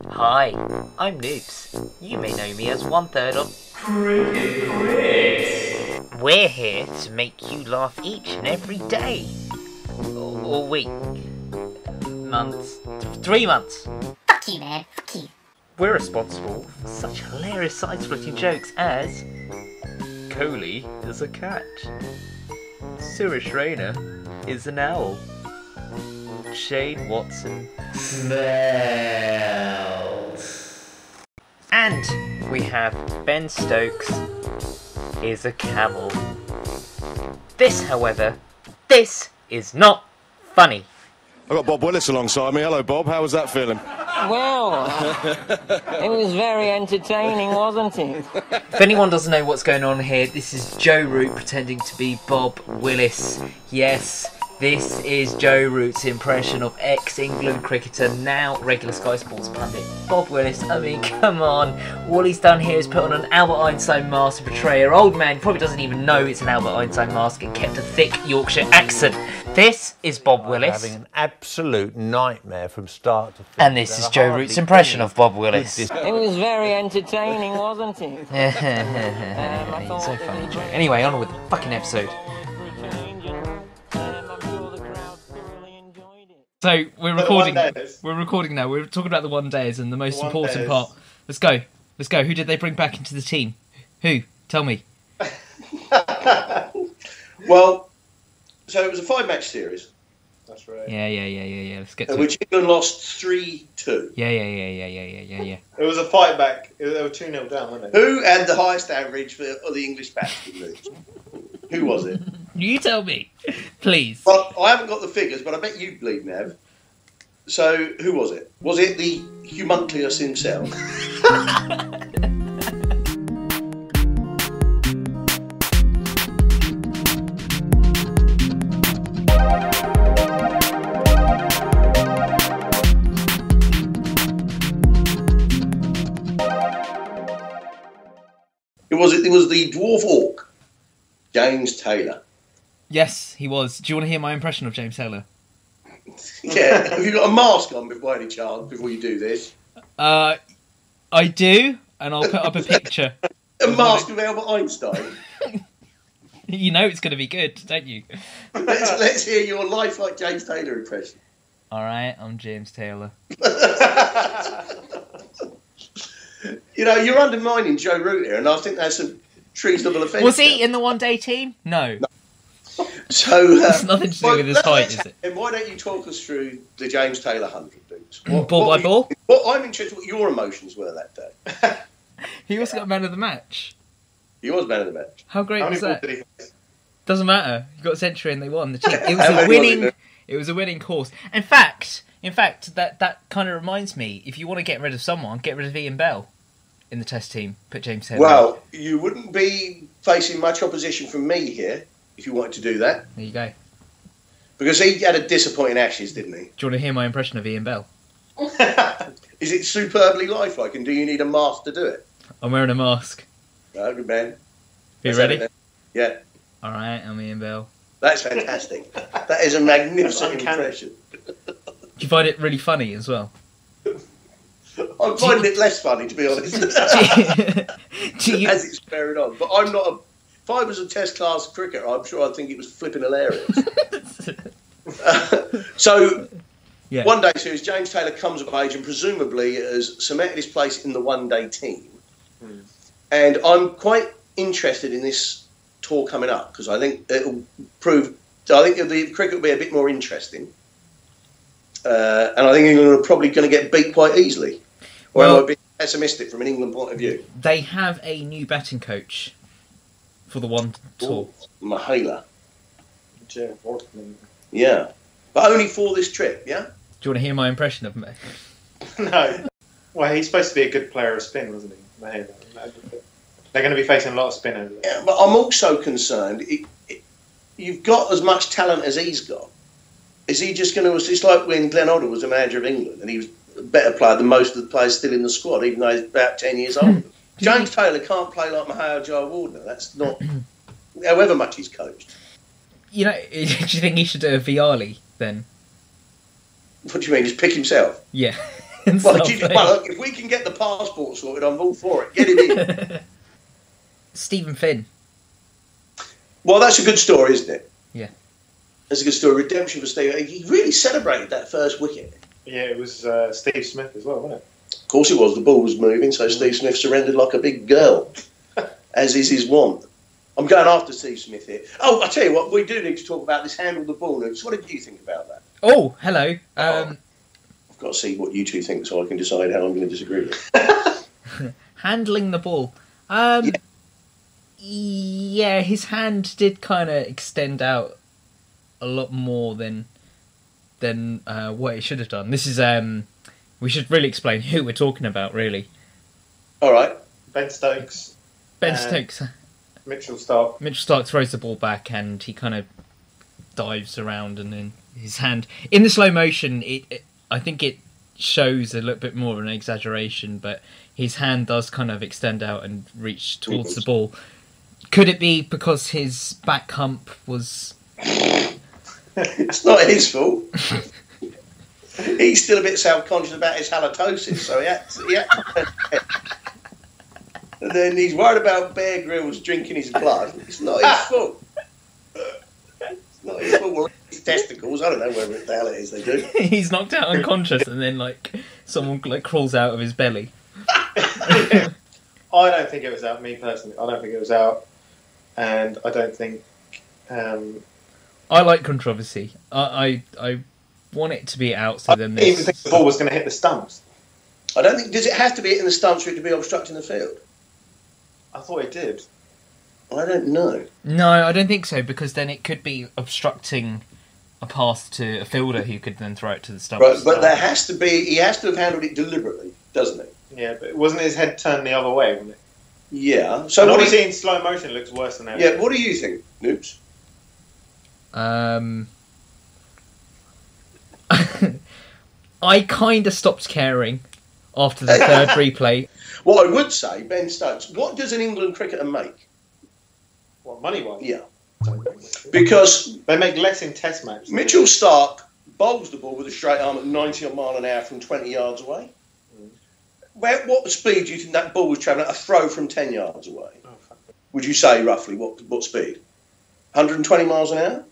Hi, I'm Noobs. You may know me as 1/3 of Cricket Crits. We're here to make you laugh each and every day. Or week. Months. 3 months. Fuck you, man. Fuck you. We're responsible for such hilarious side-splitting jokes as Coley is a cat, Suresh Raina is an owl, Shane Watson smells, and we have Ben Stokes is a camel. This, however, this is not funny. I've got Bob Willis alongside me. Hello, Bob. How was that feeling? Well, it was very entertaining, wasn't it? If anyone doesn't know what's going on here, this is Joe Root pretending to be Bob Willis. Yes, this is Joe Root's impression of ex-England cricketer, now regular Sky Sports pundit, Bob Willis. I mean, come on. All he's done here is put on an Albert Einstein mask to portray an old man who probably doesn't even know it's an Albert Einstein mask and kept a thick Yorkshire accent. This is Bob Willis. Having an absolute nightmare from start to finish. And this is Joe Root's impression of Bob Willis. It was very entertaining, wasn't it? He's so funny, Joe. Anyway, on with the fucking episode. So we're recording. We're recording now. We're talking about the one days and the most important part. Let's go. Let's go. Who did they bring back into the team? Who? Tell me. Well, so it was a 5-match series. That's right. Yeah. Let's get to which it. England lost 3-2. Yeah. It was a fight back. They were 2-0 down, weren't they? Who had the highest average for the English batsmen? Who was it? You tell me, please. Well, I haven't got the figures, but I bet you believe, Nev. So, who was it? Was it the homunculus himself? It was the dwarf orc, James Taylor. Yes, he was. Do you want to hear my impression of James Taylor? Yeah. Have you got a mask on by any chance before you do this? I do, and I'll put up a picture. A mask of Albert Einstein? You know it's going to be good, don't you? Let's hear your lifelike James Taylor impression. Alright, I'm James Taylor. You know, you're undermining Joe Root here, and I think that's a treasonable offence. Was he in the one-day team? No. So, it's nothing to do with his height, is it? And why don't you talk us through the James Taylor 100 boots? Ball by ball? I'm interested what your emotions were that day. He also got man of the match. He was man of the match. How great was that? Did he face? Doesn't matter. He got a century and they won the team. It was a winning. It was a winning course. In fact, that kind of reminds me. If you want to get rid of someone, get rid of Ian Bell in the Test team. Put James Taylor. Well, you wouldn't be facing much opposition from me here if you wanted to do that. There you go. Because he had a disappointing Ashes, didn't he? Do you want to hear my impression of Ian Bell? Is it superbly lifelike, and do you need a mask to do it? I'm wearing a mask. No, good man. Are you Let's ready? have it then. Yeah. All right, I'm Ian Bell. That's fantastic. That is a magnificent impression. Do you find it really funny as well? I'm finding it less funny, to be honest, Do you... as it's carried on. But I'm not a... If I was a test class cricketer, I'm sure I'd think it was flipping hilarious. So, Yeah. one day series, James Taylor comes of age and presumably has cemented his place in the one-day team. And I'm quite interested in this tour coming up because I think it'll prove... I think the cricket will be a bit more interesting. And I think England are probably going to get beat quite easily. Or am I being pessimistic from an England point of view? They have a new batting coach for the one tour. Mahela. Jeff Ortman. Yeah. But only for this trip, yeah? Do you want to hear my impression of him? No. Well, he's supposed to be a good player of spin, wasn't he? They're going to be facing a lot of spin over there. Yeah, but I'm also concerned, you've got as much talent as he's got. Is he just going to... It's like when Glenn Oddle was the manager of England and he was a better player than most of the players still in the squad, even though he's about 10 years older. James Taylor can't play like Mahela Jayawardene. That's not... however much he's coached. You know, do you think he should do a Viali then? What do you mean? Just pick himself? Yeah. and Well, start playing. look, if we can get the passport sorted, I'm all for it. Get him in. Stephen Finn. Well, that's a good story, isn't it? Yeah. That's a good story. Redemption for Steve. He really celebrated that first wicket. Yeah, it was Steve Smith as well, wasn't it? Of course it was. The ball was moving, so Steve Smith surrendered like a big girl, as is his wont. I'm going after Steve Smith here. Oh, I tell you what, we do need to talk about this handle the ball. Luke. What did you think about that? Oh, hello. I've got to see what you two think so I can decide how I'm going to disagree with. Handling the ball. Yeah, his hand did kind of extend out a lot more than what it should have done. This is we should really explain who we're talking about, really. All right. Ben Stokes. Stokes. Mitchell Stark. Mitchell Stark throws the ball back and he kind of dives around, and then his hand in the slow motion. I think it shows a little bit more of an exaggeration, but his hand does kind of extend out and reach towards the ball. Could it be because his back hump was... It's not his fault. He's still a bit self-conscious about his halitosis, so he had and then he's worried about Bear Grylls drinking his blood. It's not his fault. It's not his fault. Well, his testicles, I don't know whether the hell it is they do. He's knocked out unconscious and then someone crawls out of his belly. I don't think it was out, me personally. I don't think it was out. And I don't think... I like controversy. I want it to be out, so then I didn't even think the ball was going to hit the stumps. I don't think... Does it have to be hitting the stumps for it to be obstructing the field? I thought it did. I don't know. No, I don't think so, because then it could be obstructing a pass to a fielder who could then throw it to the stumps. Right, but there has to be... He has to have handled it deliberately, doesn't he? Yeah, but wasn't his head turned the other way, wasn't it? Yeah. So and what obviously in slow motion it looks worse than that. Yeah, what do you think, Noops? I kind of stopped caring after the third replay. What I would say, Ben Stokes, what does an England cricketer make? What, money-wise? Yeah. Because they make less in Test matches. Mitchell Stark bowls the ball with a straight arm at 90 mile an hour from 20 yards away. What speed do you think that ball was travelling at a throw from 10 yards away? Would you say roughly what speed? 120 miles an hour?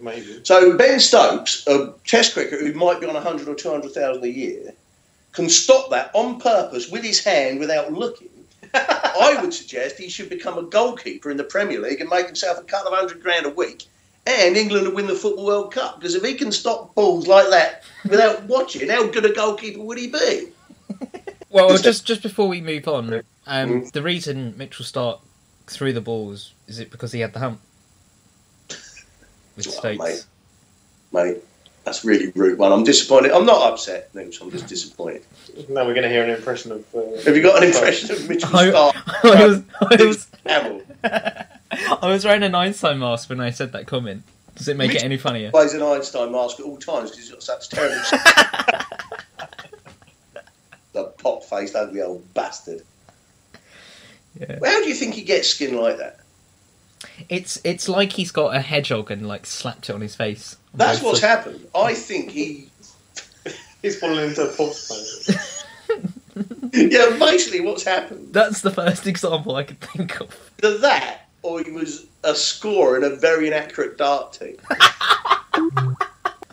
Maybe. So Ben Stokes, a Test cricketer who might be on 100 or 200,000 a year, can stop that on purpose with his hand without looking. I would suggest he should become a goalkeeper in the Premier League and make himself a couple of $100,000 a week, and England would win the Football World Cup. Because if he can stop balls like that without watching, how good a goalkeeper would he be? Well, just before we move on, the reason Mitchell Stark threw the balls, is it because he had the hump with Stokes? Mate, that's really rude one. I'm disappointed. I'm not upset, Noops. I'm just disappointed. Now we're going to hear an impression of... Have you got an impression of Mitchell Stark? I was wearing an Einstein mask when I said that comment. Does it make it any funnier? He plays an Einstein mask at all times because he's got such terrible... The pot-faced, ugly old bastard. Yeah. How do you think he gets skin like that? It's like he's got a hedgehog and slapped it on his face. That's what's happened. I think he's fallen into a false Yeah, basically what's happened. That's the first example I could think of. Either that, or he was a scorer in a very inaccurate dart team.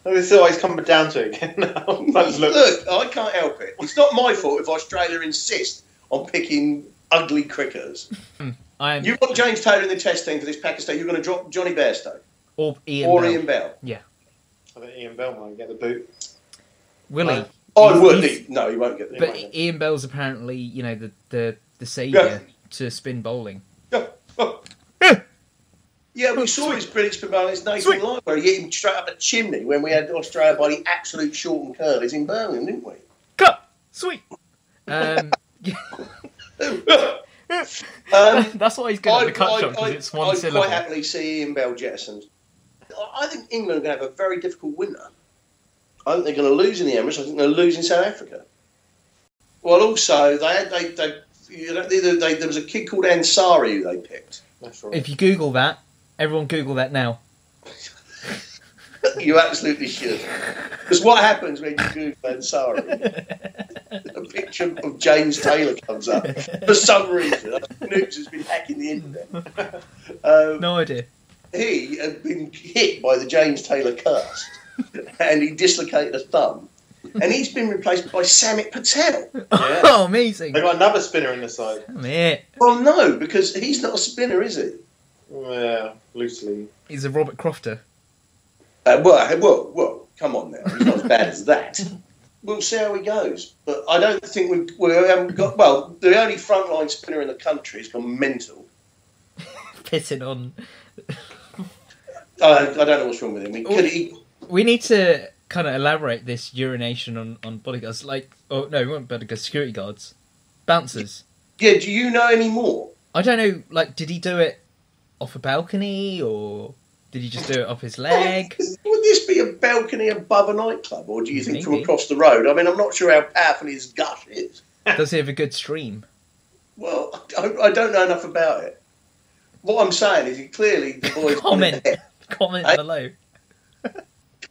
This is always coming down to it again now. Look, I can't help it. It's not my fault if Australia insist on picking ugly cricketers. You want James Taylor in the Test team for this Pakistan, you're going to drop Johnny Bairstow. Or Ian Bell. Yeah. I think Ian Bell might get the boot. Will he? I would. No, he won't get the boot. But Ian Bell's apparently, the saviour to spin bowling. Yeah, we saw his brilliant spin bowling against Nathan Lyon, where he hit him straight up a chimney when we had Australia by the absolute short and curlies in Birmingham, didn't we? Cut! Sweet! That's why he's good at the cut shot, because it's one syllable. I'd quite happily see Ian Bell jettisoned. I think England are going to have a very difficult winter. I think they're going to lose in the Emirates. I think they'll lose in South Africa. Well, also, there was a kid called Ansari who they picked. That's right. If you Google that, everyone Google that now. You absolutely should. Because what happens when you Google Ansari? A picture of James Taylor comes up. For some reason, Noobs has been hacking the internet. No idea. He had been hit by the James Taylor curse, and he dislocated a thumb. And he's been replaced by Samit Patel. Yeah. Oh, amazing. They got another spinner in the side. Yeah. Well, no, because he's not a spinner, is he? Yeah, loosely. He's a Robert Crofter. Well, come on now. He's not as bad as that. We'll see how he goes. But I don't think we haven't got... Well, the only frontline spinner in the country has gone mental. Pissing on... I don't know what's wrong with him. We need to kind of elaborate this urination on bodyguards. Like... Oh, no, we won't bodyguards. Security guards. Bouncers. Yeah, do you know any more? I don't know, like, did he do it off a balcony, or did he just do it off his leg? Would this be a balcony above a nightclub, or do you think from Maybe. across the road? I mean, I'm not sure how powerful his gut is. Does he have a good stream? Well, I don't know enough about it. What I'm saying is, clearly the boys... Comment below.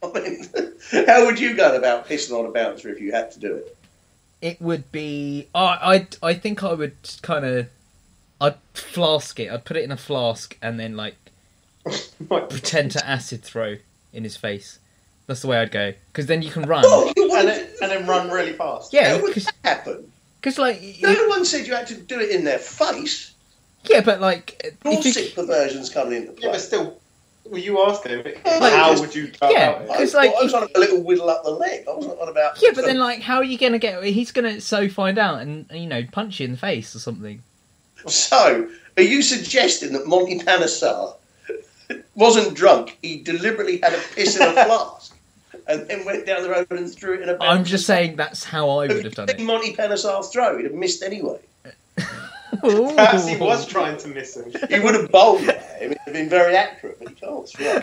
Comment. How would you go about pissing on a bouncer if you had to do it? It would be... I think I would kind of... I'd flask it. I'd put it in a flask and then, like, pretend to acid throw in his face. That's the way I'd go. Because then you can run. Oh, And then run really fast. Yeah, how would that happen? because, like... No one said you had to do it in their face. Yeah, but, like... Dorset perversion's coming into play. Yeah, but still, well, you asked him, how would you go Yeah, about it? because, I like... was on a little whittle up the leg. I wasn't on about... Yeah, but then, like, how are you going to get... He's going to so find out and, you know, punch you in the face or something. So, are you suggesting that Monty Panesar wasn't drunk? He deliberately had a piss in a flask and then went down the road and threw it in a bouncer? I'm just saying that's how I would have done it. Monty Panesar throw, he'd have missed anyway. Perhaps he was trying to miss him. He would have bowled at him. It would have been very accurate, but he can't throw.